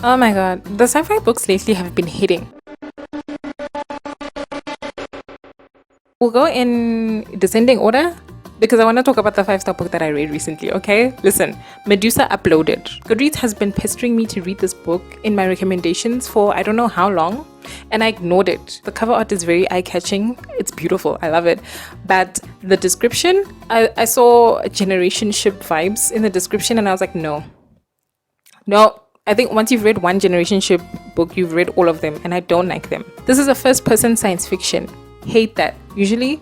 Oh my god, the sci-fi books lately have been hitting. We'll go in descending order because I want to talk about the 5-star book that I read recently, okay? Listen, Medusa uploaded. Goodreads has been pestering me to read this book in my recommendations for I don't know how long, and I ignored it. The cover art is very eye-catching. It's beautiful. I love it. But the description, I saw generation ship vibes in the description, and I was like, no. I think once you've read one generation ship book, you've read all of them, and I don't like them. This is a first-person science fiction. Hate that. Usually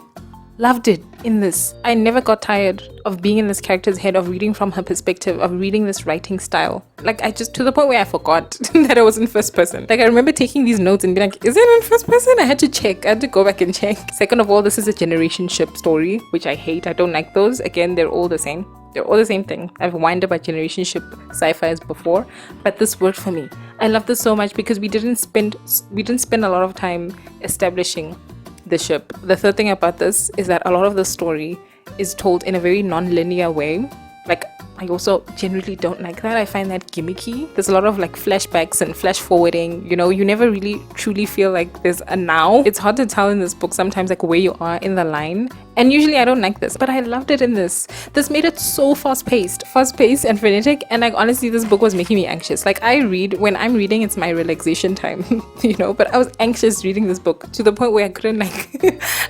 loved it in this. I never got tired of being in this character's head, of reading from her perspective, of reading this writing style. Like, I just, to the point where I forgot that it was in first person. Like, I remember taking these notes and being like, is it in first person? I had to check. I had to go back and check. Second of all, this is a generation ship story, which I hate. I don't like those. Again, they're all the same. They're all the same thing. I've whined about generation ship sci-fis before, but this worked for me. I love this so much because we didn't spend a lot of time establishing the ship. The third thing about this is that a lot of the story is told in a very non-linear way. Like, I also generally don't like that. I find that gimmicky. There's a lot of like flashbacks and flash forwarding, you know, you never really truly feel like there's a now. It's hard to tell in this book sometimes like where you are in the line. And usually I don't like this, but I loved it in this. This made it so fast-paced and frenetic, and like honestly this book was making me anxious. Like, when I'm reading, it's my relaxation time, you know, but I was anxious reading this book to the point where I couldn't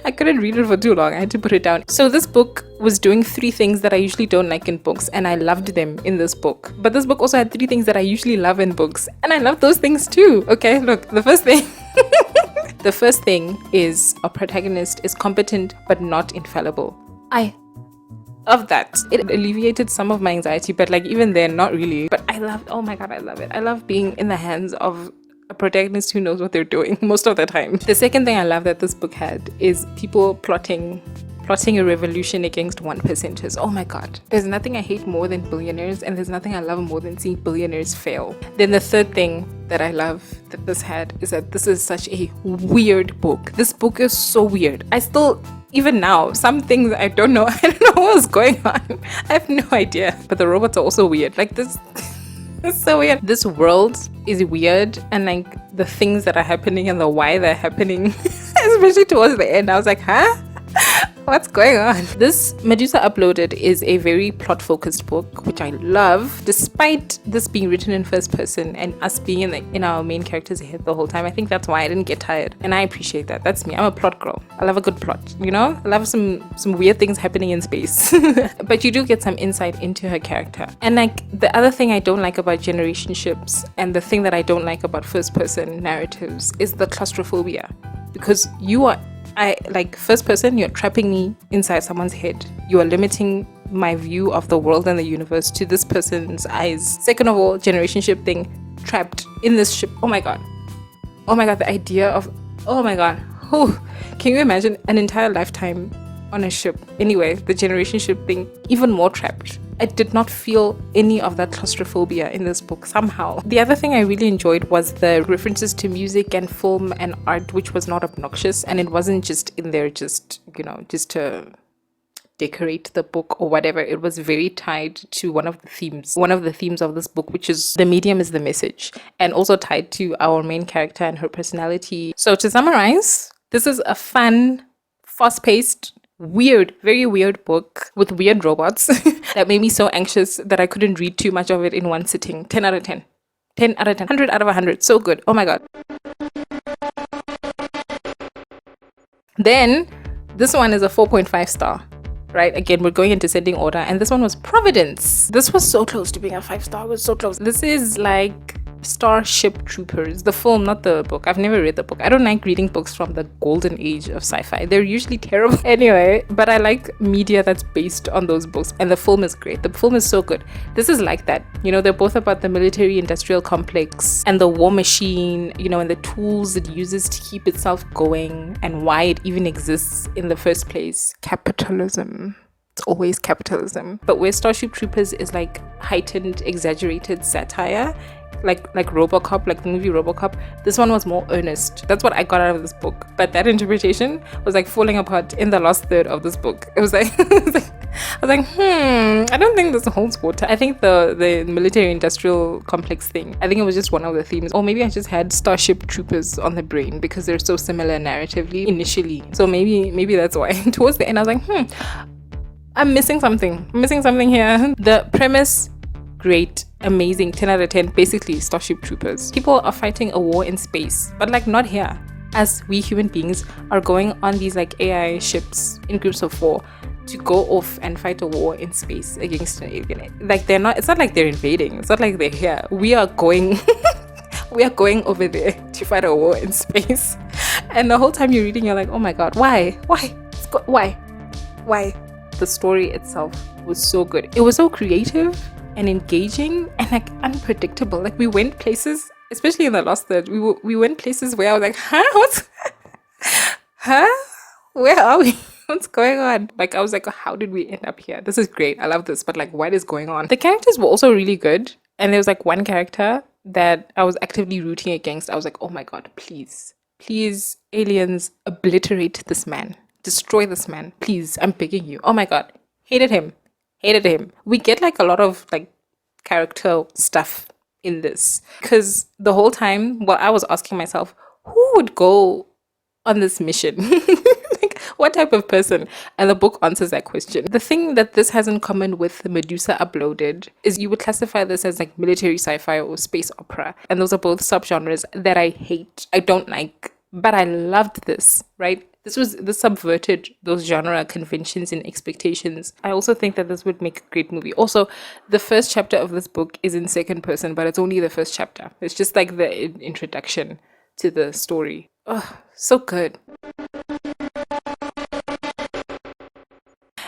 I couldn't read it for too long. I had to put it down. So this book was doing 3 things that I usually don't like in books, and I loved them in this book. But this book also had 3 things that I usually love in books, and I love those things too. Okay, look, the first thing the first thing is a protagonist is competent but not infallible. I love that. It alleviated some of my anxiety, but like even then, not really. But oh my god, I love it. I love being in the hands of a protagonist who knows what they're doing most of the time. The second thing I love that this book had is people plotting a revolution against 1%ers. Oh my god. There's nothing I hate more than billionaires, and there's nothing I love more than seeing billionaires fail. Then the third thing that I love that this had is that this is such a weird book. This book is so weird. Even now, some things I don't know. I don't know what's going on. I have no idea. But the robots are also weird. Like this it's so weird. This world is weird, and like the things that are happening and the why they're happening, especially towards the end, I was like, huh? What's going on? This Medusa Uploaded is a very plot-focused book, which I love, despite this being written in first person and us being in our main character's head the whole time. I think that's why I didn't get tired, and I appreciate that. That's me. I'm a plot girl. I love a good plot, you know? I love some weird things happening in space. But you do get some insight into her character. And like the other thing I don't like about generation ships, and the thing that I don't like about first-person narratives, is the claustrophobia. Because first person, you're trapping me inside someone's head. You are limiting my view of the world and the universe to this person's eyes. Second of all, generation ship thing, trapped in this ship. Oh my god, the idea of, oh my god. Can you imagine an entire lifetime on a ship? Anyway, the generation ship thing, even more trapped. I did not feel any of that claustrophobia in this book somehow. The other thing I really enjoyed was the references to music and film and art, which was not obnoxious, and it wasn't just in there just to decorate the book or whatever. It was very tied to one of the themes of this book, which is the medium is the message, and also tied to our main character and her personality. So to summarize, this is a fun, fast-paced, very weird book with weird robots that made me so anxious that I couldn't read too much of it in one sitting. 10 out of 10. 10 out of 10. 100 out of 100. So good. Oh my god. Then this one is a 4.5 star. Right? Again, we're going into descending order, and this one was Providence. This was so close to being a 5-star. It was so close. This is like Starship Troopers, the film, not the book. I've never read the book. I don't like reading books from the golden age of sci-fi. They're usually terrible anyway, but I like media that's based on those books, and the film is great. The film is so good. This is like that. You know, they're both about the military industrial complex and the war machine, you know, and the tools it uses to keep itself going and why it even exists in the first place. Capitalism. It's always capitalism. But where Starship Troopers is like heightened, exaggerated satire, like RoboCop, like the movie RoboCop, this one was more earnest. That's what I got out of this book. But that interpretation was like falling apart in the last third of this book. It was like, I was like, I don't think this holds water. I think the military-industrial complex thing, I think it was just one of the themes. Or maybe I just had Starship Troopers on the brain because they're so similar narratively initially. So maybe that's why. Towards the end, I was like, I'm missing something. I'm missing something here. The premise, great, amazing, 10 out of 10. Basically, Starship Troopers. People are fighting a war in space, but like not here. As we human beings are going on these like AI ships in groups of 4 to go off and fight a war in space against an alien. Like it's not like they're invading. It's not like they're here. We are going we are going over there to fight a war in space. And the whole time you're reading, you're like, oh my god, why? Why? The story itself was so good. It was so creative and engaging and like unpredictable. Like we went places, especially in the last third, we went places where I was like, where are we? What's going on? Like I was like, how did we end up here? This is great. I love this, but like what is going on? The characters were also really good, and there was like one character that I was actively rooting against. I was like, oh my god, please aliens, obliterate this man, destroy this man, please, I'm begging you. Oh my god, hated him. We get like a lot of like character stuff in this, because the whole time, I was asking myself, who would go on this mission? Like, what type of person? And the book answers that question. The thing that this has in common with the Medusa Uploaded is you would classify this as like military sci-fi or space opera, and those are both subgenres that I hate. I don't like, but I loved this, right? This subverted those genre conventions and expectations. I also think that this would make a great movie. Also, the first chapter of this book is in second person, but it's only the first chapter. It's just like the introduction to the story. Oh, so good.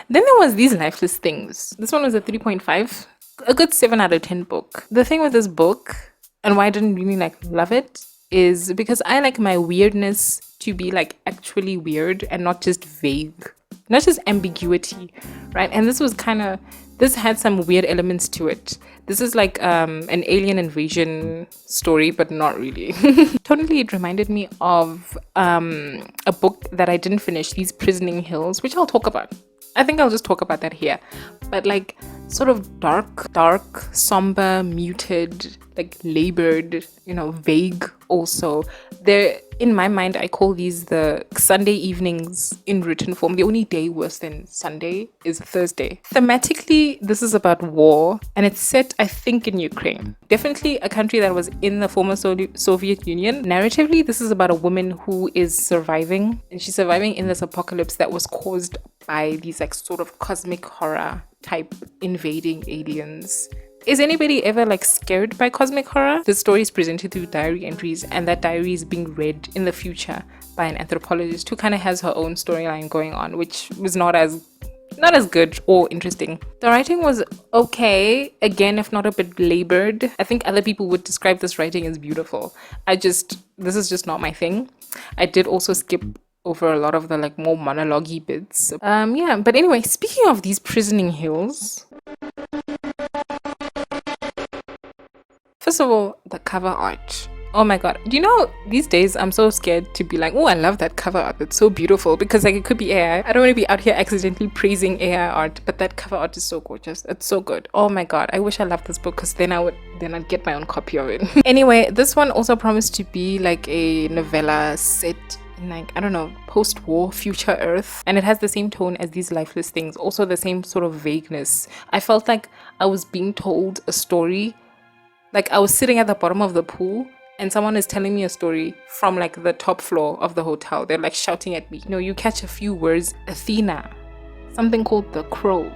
Then there was these Lifeless Things. This one was a 3.5. A good 7 out of 10 book. The thing with this book, and why I didn't really like love it, is because I like my weirdness to be like actually weird and not just vague, not just ambiguity, right? And this had some weird elements to it. This is like an alien invasion story, but not really. Totally, it reminded me of a book that I didn't finish, These Prisoning Hills, which I'll talk about. I think I'll just talk about that here. But like sort of dark, somber, muted, like labored, vague also. In my mind, I call these the Sunday evenings in written form. The only day worse than Sunday is Thursday. Thematically, this is about war, and it's set, I think, in Ukraine. Definitely a country that was in the former Soviet Union. Narratively, this is about a woman who is surviving, and she's surviving in this apocalypse that was caused by these like sort of cosmic horror type invading aliens. Is anybody ever like scared by cosmic horror? The story is presented through diary entries, and that diary is being read in the future by an anthropologist who kind of has her own storyline going on, which was not as good or interesting. The writing was okay, again, if not a bit labored. I think other people would describe this writing as beautiful. This is just not my thing. I did also skip over a lot of the like more monologue-y bits. But anyway, speaking of these prisoning hills, first of all, the cover art. Oh my god. These days I'm so scared to be like, oh, I love that cover art. It's so beautiful, because like it could be AI. I don't want to be out here accidentally praising AI art, but that cover art is so gorgeous. It's so good. Oh my god. I wish I loved this book, because then I'd get my own copy of it. Anyway, this one also promised to be like a novella set in like, I don't know, post-war future Earth, and it has the same tone as these Lifeless Things, also the same sort of vagueness. I felt like I was being told a story, like I was sitting at the bottom of the pool and someone is telling me a story from like the top floor of the hotel. They're like shouting at me. You catch a few words: Athena, something called the crow,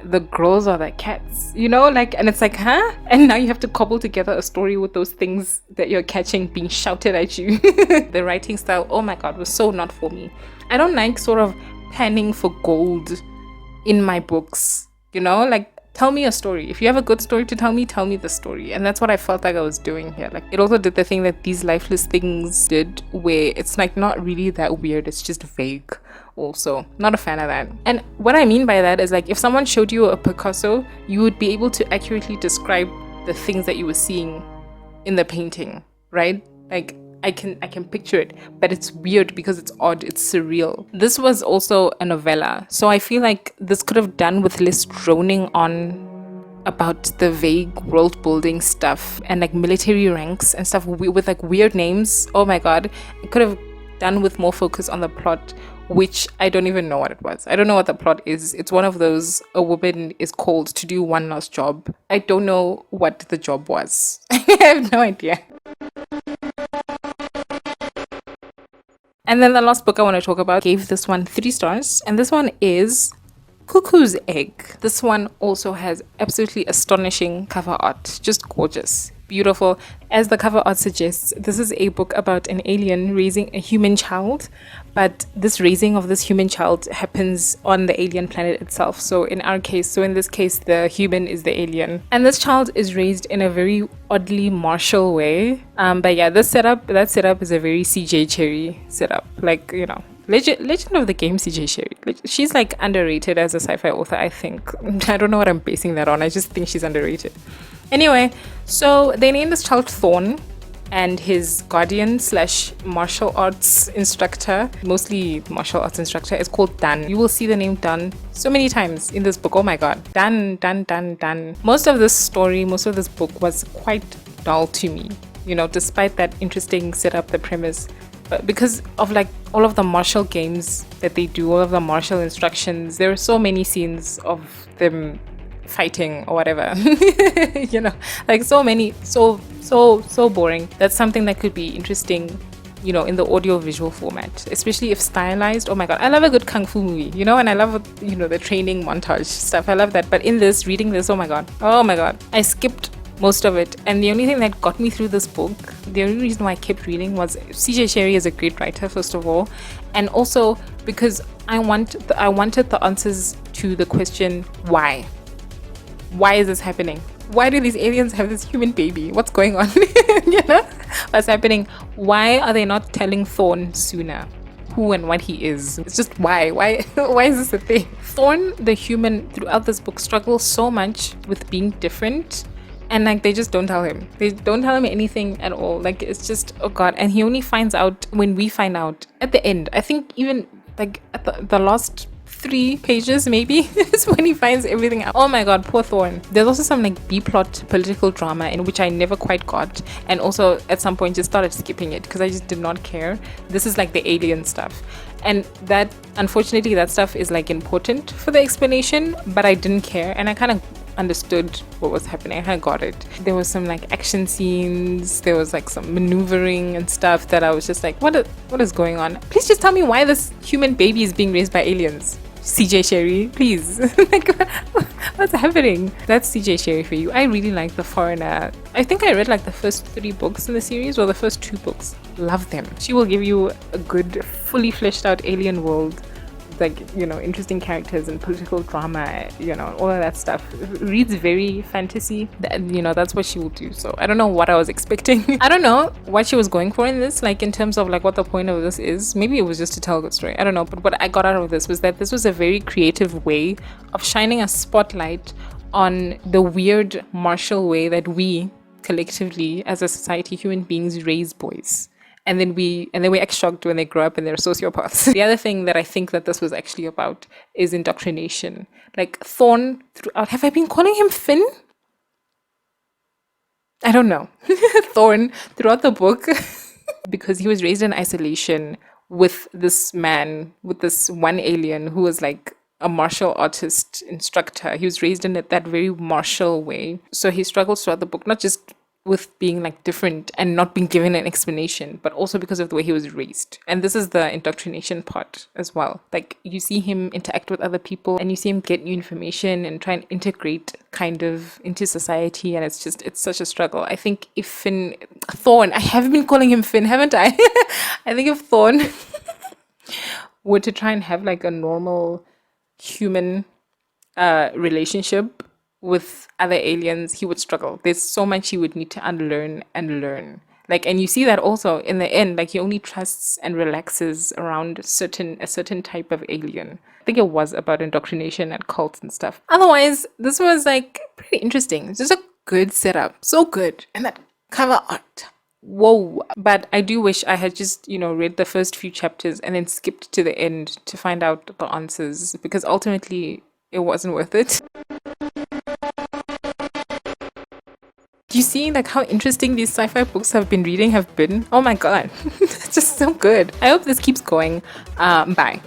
the girls are the cats, and it's like, huh? And now you have to cobble together a story with those things that you're catching being shouted at you. The writing style, oh my god, was so not for me. I don't like sort of panning for gold in my books, like tell me a story. If you have a good story to tell me the story. And that's what I felt like I was doing here. Like, it also did the thing that these lifeless things did, where it's like not really that weird, it's just vague. Also, not a fan of that. And what I mean by that is, like, if someone showed you a Picasso, you would be able to accurately describe the things that you were seeing in the painting, right? Like, I can picture it, but it's weird because it's odd, it's surreal. This was also a novella, so I feel like this could have done with less droning on about the vague world building stuff and like military ranks and stuff with like weird names. Oh my god, it could have done with more focus on the plot, which I don't even know what it was. I don't know what the plot is. It's one of those, a woman is called to do one last job. I don't know what the job was. I have no idea. And then the last book I want to talk about, gave this one 3 stars, and this one is Cuckoo's Egg. This one also has absolutely astonishing cover art, just gorgeous, beautiful. As the cover art suggests, this is a book about an alien raising a human child, but this raising of this human child happens on the alien planet itself. So in this case, the human is the alien, and this child is raised in a very oddly martial way. But yeah, that setup is a very CJ Cherryh setup, like, you know. Legend of the game, CJ Cherryh. She's like underrated as a sci-fi author, I think. I don't know what I'm basing that on. I just think she's underrated. Anyway, so they named this child Thorn, and his guardian / martial arts instructor, mostly martial arts instructor, is called Dan. You will see the name Dan so many times in this book. Oh my god. Dan. Most of this book was quite dull to me, you know, despite that interesting setup, the premise. But because of like all of the martial games that they do, all of the martial instructions, there are so many scenes of them fighting or whatever. You know, like so many, so boring. That's something that could be interesting, you know, in the audio visual format, especially if stylized. Oh my god, I love a good kung fu movie, you know, and I love, you know, the training montage stuff. I love that. But in this, reading this, oh my god, I skipped most of it, and the only thing that got me through this book, the only reason why I kept reading, was CJ Cherryh is a great writer, first of all, and also because I wanted the answers to the question, why is this happening? Why do these aliens have this human baby? What's going on? You know, what's happening? Why are they not telling Thorn sooner who and what he is? It's just why is this a thing? Thorn, the human, throughout this book struggles so much with being different. And like, they just don't tell him. They don't tell him anything at all. Like, it's just, oh god. And he only finds out when we find out at the end. I think even like at the last 3 pages maybe is when he finds everything out. Oh my god, poor Thorn. There's also some like B-plot political drama in which I never quite got, and also at some point just started skipping it because I just did not care. This is like the alien stuff, and that, unfortunately, that stuff is like important for the explanation, but I didn't care, and I kind of understood what was happening. I kind of got it. There was some like action scenes, there was like some maneuvering and stuff that I was just like, what is going on? Please just tell me why this human baby is being raised by aliens. CJ Cherryh, please. Like, what's happening? That's CJ Cherryh for you. I really like The Foreigner. I think I read like the first 3 books in the series, or the first 2 books. Love them. She will give you a good, fully fleshed out alien world, like, you know, interesting characters and political drama, you know, all of that stuff. It reads very fantasy, you know, that's what she will do. So I don't know what I was expecting. I don't know what she was going for in this, like in terms of like what the point of this is. Maybe it was just to tell a good story, I don't know. But what I got out of this was that this was a very creative way of shining a spotlight on the weird martial way that we collectively as a society, human beings, raise boys. And then we act shocked when they grow up and they're sociopaths. The other thing that I think that this was actually about is indoctrination. Like Thorn, have I been calling him Finn? I don't know. Thorn, throughout the book, because he was raised in isolation with this man, with this one alien who was like a martial artist instructor. He was raised in that very martial way. So he struggles throughout the book, not just with being like different and not being given an explanation, but also because of the way he was raised. And this is the indoctrination part as well. Like, you see him interact with other people and you see him get new information and try and integrate kind of into society, and it's such a struggle. I think if Thorn, I have been calling him Finn, haven't I? I think if Thorn were to try and have like a normal human relationship with other aliens, he would struggle. There's so much he would need to unlearn and learn. Like, and you see that also in the end, like he only trusts and relaxes around a certain type of alien. I think it was about indoctrination and cults and stuff. Otherwise, this was like pretty interesting. It's just a good setup. So good. And that cover art. Whoa. But I do wish I had just, read the first few chapters and then skipped to the end to find out the answers, because ultimately it wasn't worth it. Do you see like how interesting these sci-fi books have been? Oh my god. It's just so good. I hope this keeps going. Bye.